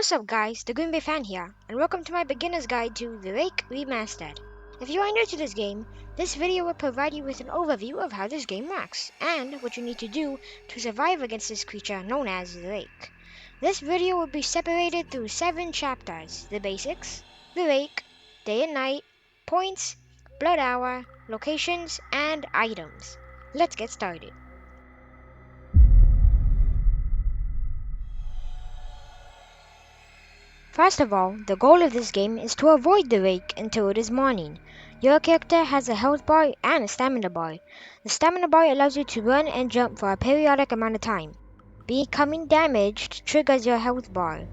What's up guys, the Green Bay fan here, and welcome to my beginner's guide to the Rake Remastered. If you are new to this game, this video will provide you with an overview of how this game works, and what you need to do to survive against this creature known as the Rake. This video will be separated through 7 chapters: the basics, the Rake, day and night, points, blood hour, locations, and items. Let's get started. First of all, the goal of this game is to avoid the Rake until it is morning. Your character has a health bar and a stamina bar. The stamina bar allows you to run and jump for a periodic amount of time. Becoming damaged triggers your health bar.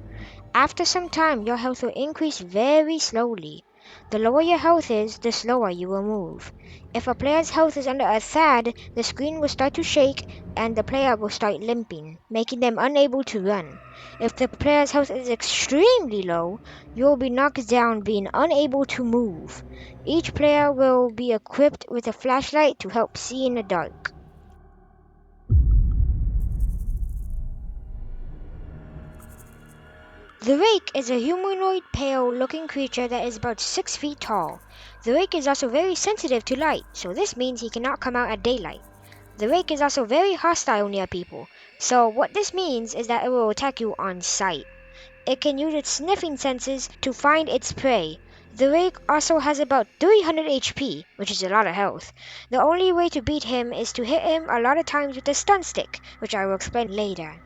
After some time, your health will increase very slowly. The lower your health is, the slower you will move. If a player's health is under a third, the screen will start to shake and the player will start limping, making them unable to run. If the player's health is extremely low, you will be knocked down, being unable to move. Each player will be equipped with a flashlight to help see in the dark. The Rake is a humanoid, pale-looking creature that is about 6 feet tall. The Rake is also very sensitive to light, so this means he cannot come out at daylight. The Rake is also very hostile near people, so what this means is that it will attack you on sight. It can use its sniffing senses to find its prey. The Rake also has about 300 HP, which is a lot of health. The only way to beat him is to hit him a lot of times with a stun stick, which I will explain later.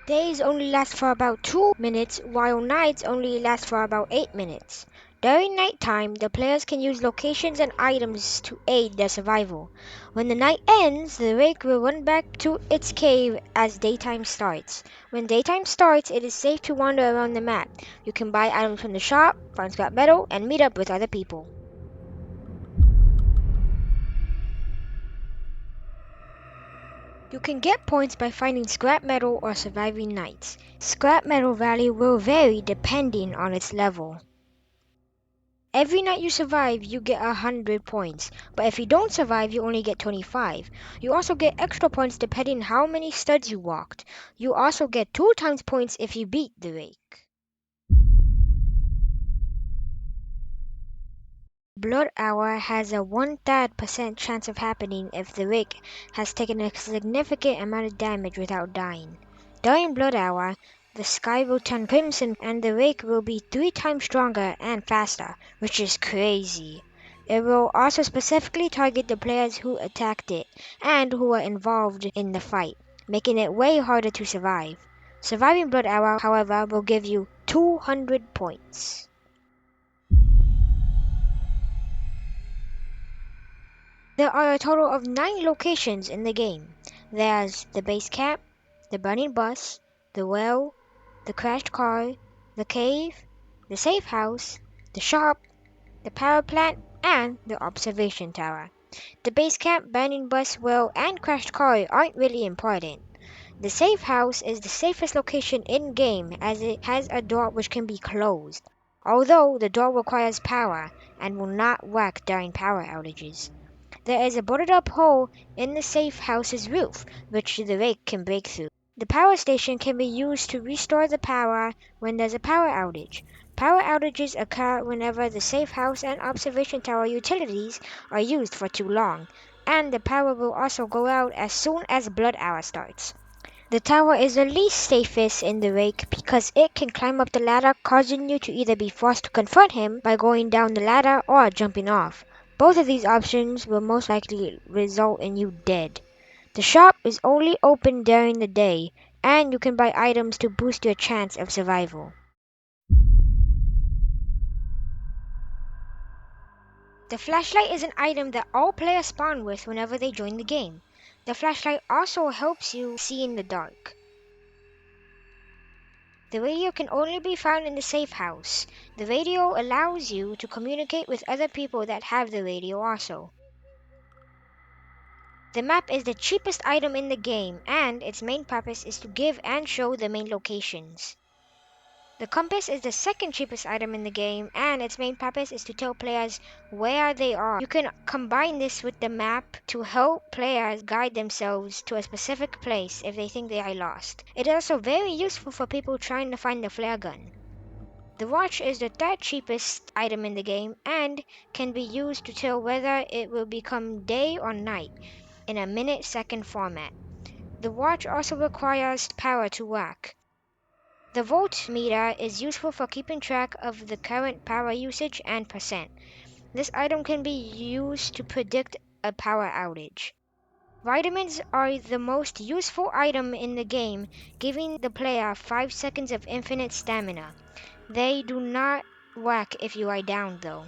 Days only last for about 2 minutes, while nights only last for about 8 minutes. During nighttime, the players can use locations and items to aid their survival. When the night ends, the Rake will run back to its cave as daytime starts. When daytime starts, it is safe to wander around the map. You can buy items from the shop, find scrap metal, and meet up with other people. You can get points by finding scrap metal or surviving nights. Scrap metal value will vary depending on its level. Every night you survive, you get 100 points, but if you don't survive, you only get 25. You also get extra points depending how many studs you walked. You also get 2 times points if you beat the Rake. Blood Hour has a 1/3% chance of happening if the Rake has taken a significant amount of damage without dying. During Blood Hour, the sky will turn crimson and the Rake will be 3 times stronger and faster, which is crazy. It will also specifically target the players who attacked it and who were involved in the fight, making it way harder to survive. Surviving Blood Hour, however, will give you 200 points. There are a total of 9 locations in the game. There's the base camp, the burning bus, the well, the crashed car, the cave, the safe house, the shop, the power plant, and the observation tower. The base camp, burning bus, well, and crashed car aren't really important. The safe house is the safest location in-game as it has a door which can be closed, although the door requires power and will not work during power outages. There is a boarded up hole in the safe house's roof, which the Rake can break through. The power station can be used to restore the power when there's a power outage. Power outages occur whenever the safe house and observation tower utilities are used for too long, and the power will also go out as soon as Blood Hour starts. The tower is the least safest in the Rake because it can climb up the ladder, causing you to either be forced to confront him by going down the ladder or jumping off. Both of these options will most likely result in you dead. The shop is only open during the day, and you can buy items to boost your chance of survival. The flashlight is an item that all players spawn with whenever they join the game. The flashlight also helps you see in the dark. The radio can only be found in the safe house. The radio allows you to communicate with other people that have the radio also. The map is the cheapest item in the game, and its main purpose is to give and show the main locations. The compass is the second cheapest item in the game, and its main purpose is to tell players where they are. You can combine this with the map to help players guide themselves to a specific place if they think they are lost. It is also very useful for people trying to find the flare gun. The watch is the third cheapest item in the game and can be used to tell whether it will become day or night in a minute-second format. The watch also requires power to work. The voltmeter is useful for keeping track of the current power usage and percent. This item can be used to predict a power outage. Vitamins are the most useful item in the game, giving the player 5 seconds of infinite stamina. They do not work if you are down though.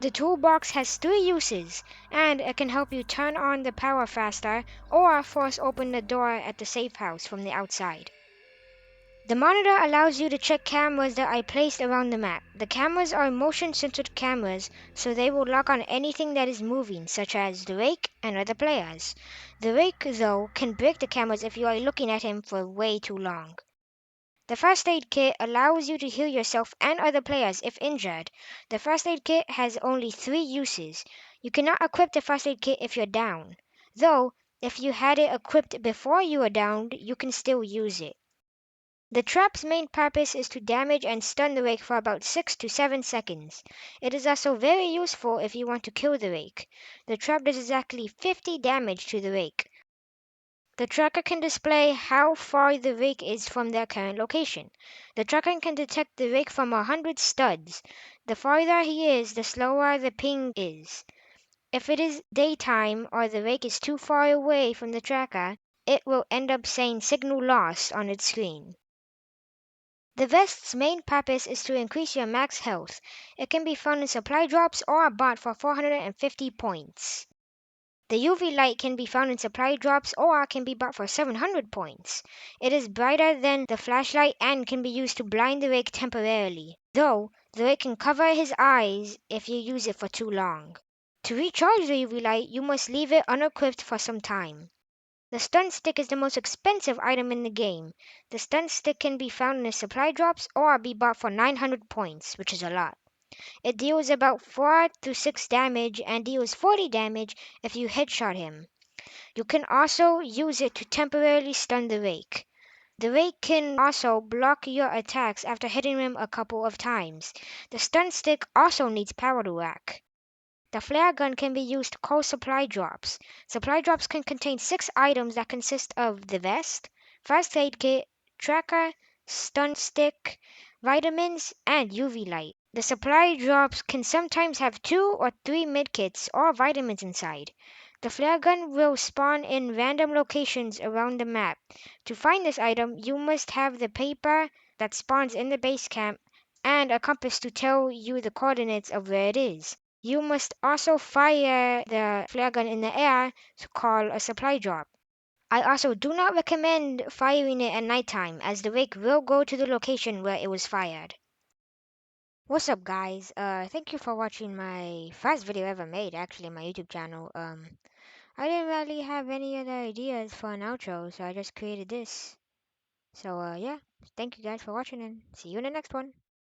The toolbox has three uses, and it can help you turn on the power faster or force open the door at the safe house from the outside. The monitor allows you to check cameras that are placed around the map. The cameras are motion-sensored cameras, so they will lock on anything that is moving, such as the Rake and other players. The Rake, though, can break the cameras if you are looking at him for way too long. The first aid kit allows you to heal yourself and other players if injured. The first aid kit has only three uses. You cannot equip the first aid kit if you're down, though if you had it equipped before you were downed, you can still use it. The trap's main purpose is to damage and stun the Rake for about 6 to 7 seconds. It is also very useful if you want to kill the Rake. The trap does exactly 50 damage to the Rake. The tracker can display how far the Rake is from their current location. The tracker can detect the Rake from 100 studs. The farther he is, the slower the ping is. If it is daytime or the Rake is too far away from the tracker, it will end up saying signal lost on its screen. The vest's main purpose is to increase your max health. It can be found in supply drops or bought for 450 points. The UV light can be found in supply drops or can be bought for 700 points. It is brighter than the flashlight and can be used to blind the Rake temporarily, though the Rake can cover his eyes if you use it for too long. To recharge the UV light, you must leave it unequipped for some time. The stun stick is the most expensive item in the game. The stun stick can be found in the supply drops or be bought for 900 points, which is a lot. It deals about 4 to 6 damage and deals 40 damage if you headshot him. You can also use it to temporarily stun the Rake. The Rake can also block your attacks after hitting him a couple of times. The stun stick also needs power to work. The flare gun can be used to call supply drops. Supply drops can contain 6 items that consist of the vest, first aid kit, tracker, stun stick, vitamins, and UV light. The supply drops can sometimes have 2 or 3 medkits or vitamins inside. The flare gun will spawn in random locations around the map. To find this item, you must have the paper that spawns in the base camp and a compass to tell you the coordinates of where it is. You must also fire the flare gun in the air to call a supply drop. I also do not recommend firing it at nighttime, as the Rake will go to the location where it was fired. What's up, guys? Thank you for watching my first video ever made, actually, on my YouTube channel. I didn't really have any other ideas for an outro, so I just created this. So, yeah, thank you guys for watching, and see you in the next one.